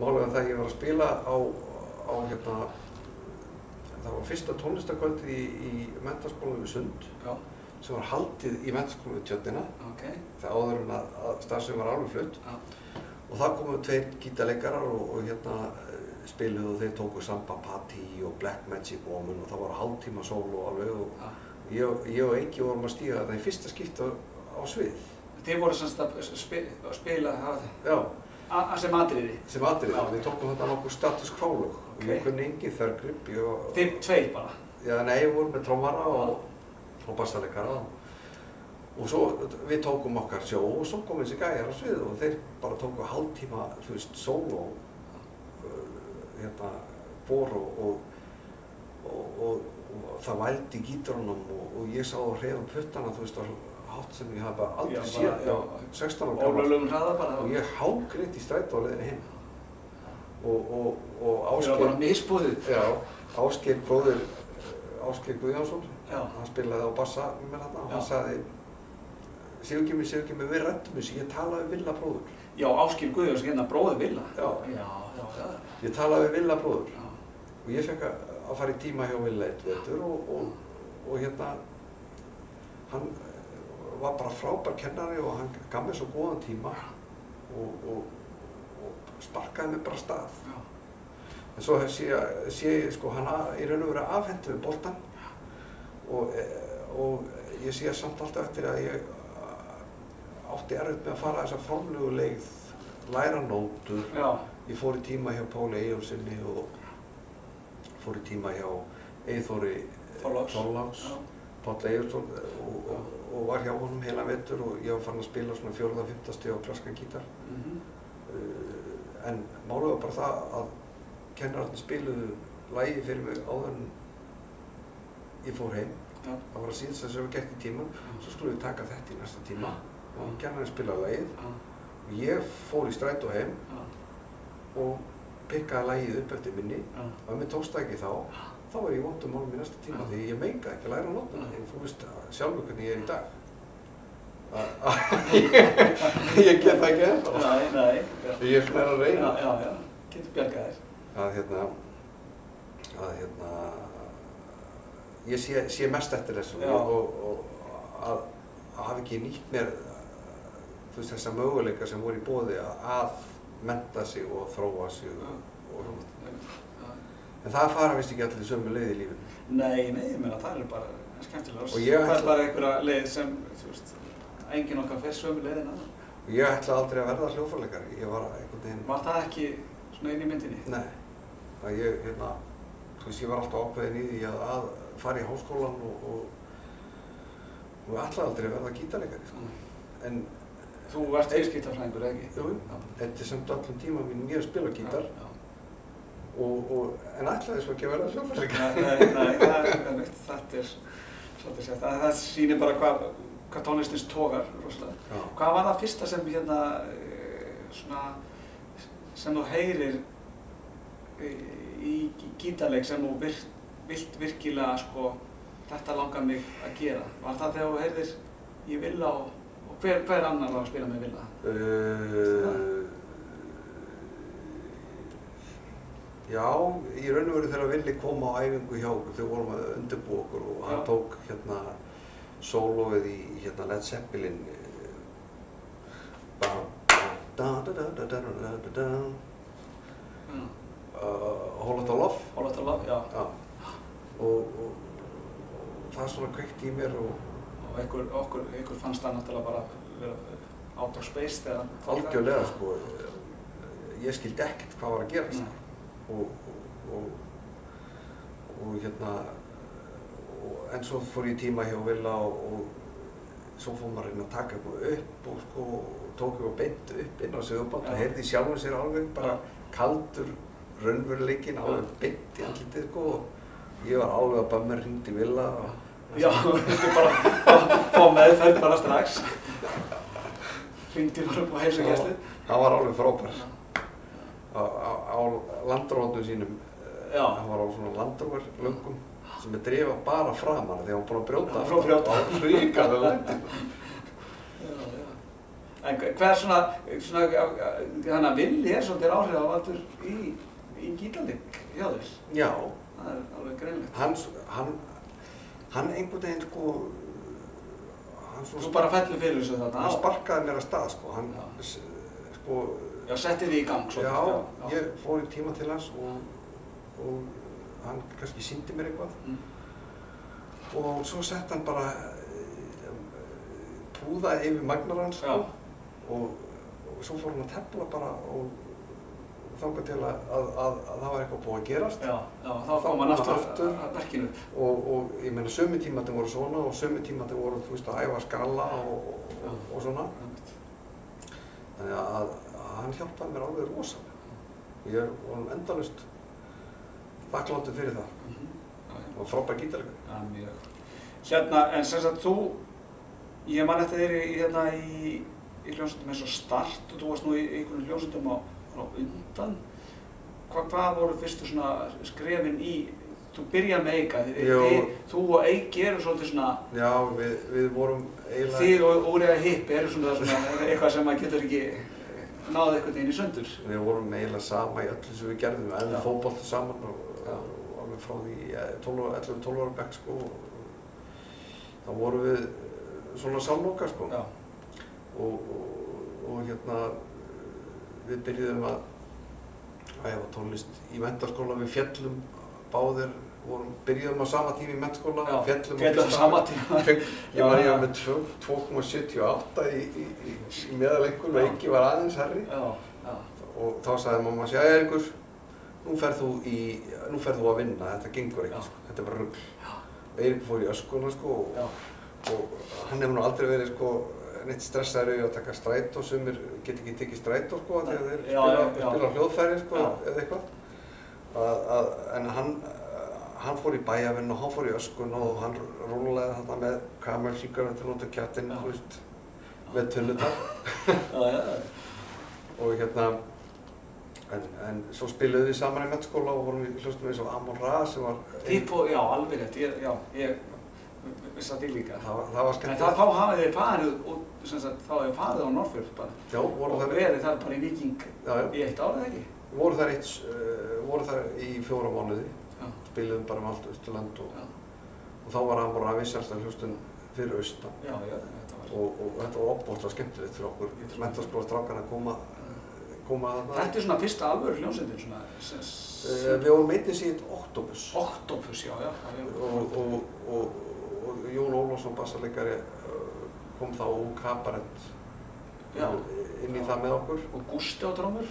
málið það ég var að spila á hérna, það var fyrsta tónlistarkvöldið í menntaskólanum við Sund sem var haldið í menntaskólanum við Tjörnina það áður en að starfsemi var alveg flutt og það komu 2 gítarleikarar og hérna spiluðu og þeir tóku Samba Party og Black Magic Woman og það var hálftíma sóló alveg og ég og Eiki vorum að stíga þetta í fyrsta skipti á svið. Þið voru semst að spila það? Já. Sem atriði? Sem atriði. Við tókum þetta nokkuð status quo-lög. Ég kunni engin þörgrip. Þið 2 bara? Já, nei, við vorum með trommara og bassaleikara. Og svo við tókum okkar sjó og svo kom þessi gæjar á svið og þeir bara tóku hálftíma, þú veist, sóló, hérna, bor og það vældi í gítarunum og ég sá að hreyfa puttana, þú veist, hátt sem ég hafði bara aldrei séð, 16 ára gamall og ég hágrét í strætó á leiðinni heim. Og Ásgeir... Það var bara misboðið. Já, Ásgeir bróðir, Ásgeir Guðjónsson, hann spilaði á bassa með mér þarna og hann sagði Sigurgimmi, við ræddum þessu, ég talaði við Villa bróður. Já, Ásgeir Guðjónsson, hérna bróðir Villa? Já. Ég talaði við Villa bróður og ég fekk að fara í tíma hjá Villa eitt vetur og hérna, hann var bara frábær kennari og hann gaf mér svo góðan tíma og sparkaði mig bara af stað. En svo sé ég sko hann í raun og veru afhentu við boltann og ég sé samt alltaf eftir að ég átti erfitt með að fara þessa formlegu leið, læra nótur. Ég fór í tíma hjá Páli Eyjólfssyni og fór í tíma hjá Eyþóri Þorláks, Páll Eyjólfsson og var hjá honum heila vetur og ég var farin að spila svona 4. og 5. stig á klassískan gítar. En málið var bara það að kennararnir spiluðu lagi fyrir mig áður en ég fór heim. Það var að síðast sem við gert í tíman, svo skulum við taka þetta í næsta tíma og kennarinn spilaði lagið og ég fór í strætó heim og pikkaði lagið upp eftir minni og ef mér tókst það ekki þá var ég í vondum málum í næsta tíma því ég mengaði ekki að læra nótuna og þú veist sjálfur hvernig ég er í dag. Ég get það ekki ennþá. Nei. Ég er svona að reyna. Já, getur bjargað þér. Að ég sé mest eftir þessu og að hafa ekki nýtt mér þessa möguleika sem voru í boði að mennta sig og þróa sig og en það fara vist ekki allir sömu leið í lífinu. Nei, ég meina það er bara skemmtilega. Það er bara einhverja leið sem, þú veist, enginn okkar fer sömu leiðin að. Og ég ætlaði aldrei að verða hljóðfæraleikari. Ég var einhvern veginn... Var það ekki svona inn í myndinni? Nei. Þú veist, ég var alltaf ákveðinn í því að fara í háskólann og ætlaði aldrei að verða gítarleikari, sko. En þú varst viðskiptafræðingur, ekki? Jú, þetta er samt öllum tíma mínum ég að spila gítar en ætlaði svo ekki að verða hljóðfæraleikari. Nei, þetta er svolítið sett. Það sýnir bara hvað tónlistins togar, rosalega. Hvað var það fyrsta sem hérna, sem þú heyrir í gítarleik sem þú vilt virkilega, sko, þetta langar mig að gera? Var það þegar þú heyrðir í Villa og hver annar var að spila með Villa? Já, í raun og veru þegar Villi kom á æfingu hjá okkur, þau vorum að undirbúa okkur og hann tók hérna sólóið í hérna Led Zeppelin Whole Lotta Love. Whole Lotta Love, já. Og það svona kveikti í mér og ykkur fannst það náttúrulega bara vera out of space þegar hann algjörlega, sko. Ég skildi ekkert hvað var að gerast. Og hérna, en svo fór ég í tíma hjá Villa og svo fór maður að reyna að taka eitthvað upp og sko, tók eitthvað beint upp inn á segulband og heyrði sjálfum sér alveg bara kaldur raunveruleikinn alveg beint í andlitið, sko. Ég var alveg að bömmur hringdi í Villa og já, þú vildi bara fá meðferð bara strax. Hringdi bara upp á heilsugæslu. Hann var alveg frábær. Á landrófnum sínum, hann var á svona landróverlöngum sem drifa bara framan þegar hann búinn að brjóta aftur á hrikalega lendingu. En hver þannig að vilji svolítið áhrifavaldur í gítarleik hjá þér? Já. Það alveg greinlegt. Hann einhvern veginn Þú bara fellur fyrir þessu þarna á? Hann sparkaði mér af stað Já, setti þig í gang svolítið. Já, ég fór í tíma til hans og hann kannski sýndi mér eitthvað. Og svo sett hann bara púða yfir magnar hans og svo fór hann að tefla bara og þangað til að það var eitthvað búið að gerast. Já, þá kom hann aftur að verkinu. Og ég meina sömu tímarnir voru svona og sömu tímarnir voru, þú veist, að æfa skala og svona. Þannig að hann hjálpaði mér alveg rosalega. Ég var endalaust þakkláttur fyrir það. Og frábær gítarleikari. Já, mjög. En sem sagt ég man eftir þér í hljómsveitum eins og Start og þú varst nú í einhvern hljómsveitum á undan. Hvað voru fyrstu svona skrefin þú byrjar með Eika, þú og Eiki eru svolítið svona... Já, við vorum eiginlega... Þið og Úriða Hippi eru svona eitthvað sem maður getur ekki náð einhvern veginn í sundur. Við vorum eiginlega sama í öllu sem við gerðum, við æfðum fótbolta saman og alveg frá því 11-12 ára bekk sko. Þá vorum við svona samloka sko. Og hérna við byrjuðum að æfa tónlist í menntaskóla, við féllum báðir, byrjuðum á sama tíma í menntaskóla, féllum á sama tíma. Ég var með 2,78 í meðalengur og Eiki var aðeins herri. Og þá sagði mamma, jæja Eiríkur, nú ferð þú að vinna, þetta gengur ekki, þetta er bara rugl. Eiríkur fór í öskuna sko og hann hefur nú aldrei verið sko neitt stressaður yfir að taka strætó, sumir get ekki tekið strætó sko þegar þeir spila hljóðfæri sko eða eitthvað. En hann fór í bæjarvinnu og hann fór í öskuna og hann rúlaði þarna með kamelsíkara til að nota kjattinn, þú veist, með tullutar. Og hérna, en svo spiluðum við saman í menntaskóla og vorum í hljómsveitum eins og Amon-Ra sem var... Já, alveg rétt, ég vissi það til líka. Það var skemmtilegt. En þá hafið þið farið á Norðfjörð bara. Já, voru þar... Og verið þar bara í Víking í 1 ár eða ekki? Voru þar í 4 mánuði. Spiluðum bara allt Austurland og þá var Amon-Ra vinsælasta hljómsveitin fyrir austan. Já, þetta var... Og þetta var óbúslega skemmtilegt fyrir okkur menntaskólastrákana að koma þarna. Þetta er svona fyrsta alvöru hljómsveitin svona... Við vorum einnig síðan Octopus. Octopus, já. Og Jón Ólafsson bassaleikari kom þá úr Kabarett inn í það með okkur. Og Gústi á trommur?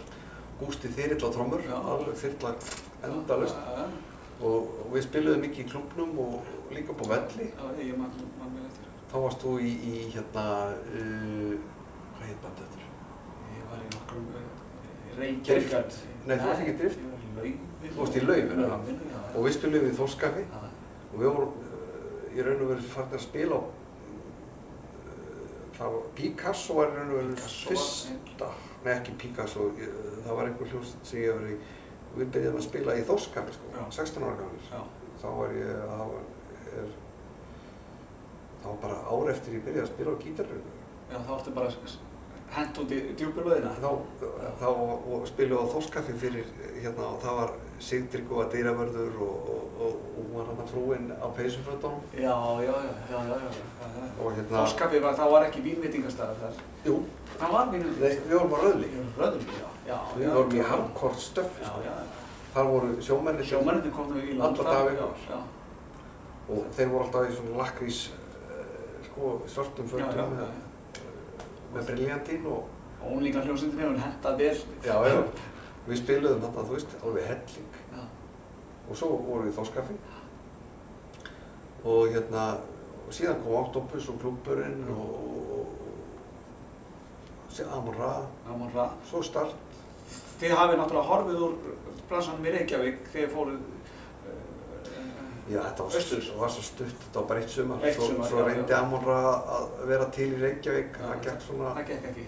Gústi þyrill á trommur, alveg þyrla endalaust. Og við spiluðum mikið í klúbbnum og líka upp á velli. Já, ég man mér eftir. Þá varst þú í hérna, hvað heit bandið þetta? Ég var í nokkrum Reykjavík. Nei, þú varst ekki í Drift? Ég var í Laufinu. Þú varst í Laufinu, og við spiluðum í Þórskafi og við vorum í raun og veru farnir að spila á Picasso var í raun og veru fyrsta, nei ekki Picasso, það var einhver hljómsveit sem ég var í og við byrjuðum að spila í Þórskafi sko, 16 ára gamlir. Þá var ég, það var bara ár eftir ég byrjaði að spila á gítarinu. Já, þá ertu bara hent út í djúpurlöðina? Þá spiluðum við á Þórskafi fyrir hérna og það var Sigtryggur var dyravörður og hún var hérna frúinn á peysufötunum. Já. Þórskafi var ekki vínveitingastaður þar? Jú. Það var vínveitingastaður? Nei, við vorum á Rauðli. Rauðli, já. Við vorum í hardcore stöff. Þar voru sjómennir. Sjómennir komum í land. Alla daga. Og þeir voru alltaf í svona lakkrís, svartum fötum með briljantín og unglingahljómsveitin hefur hentað vel. Já. Við spiluðum þarna, þú veist, alveg helling. Og svo vorum við í Þórskafi. Og hérna, síðan kom Octopus og Klúbburinn og Amon-Ra. Svo Start. Þið hafið náttúrulega horfið úr bransanum í Reykjavík þegar þið fóruð Já, þetta var svo stutt, þetta var bara 1 sumar. Svo reyndi Amon-Ra að vera til í Reykjavík, það gekk svona... Það gekk ekki.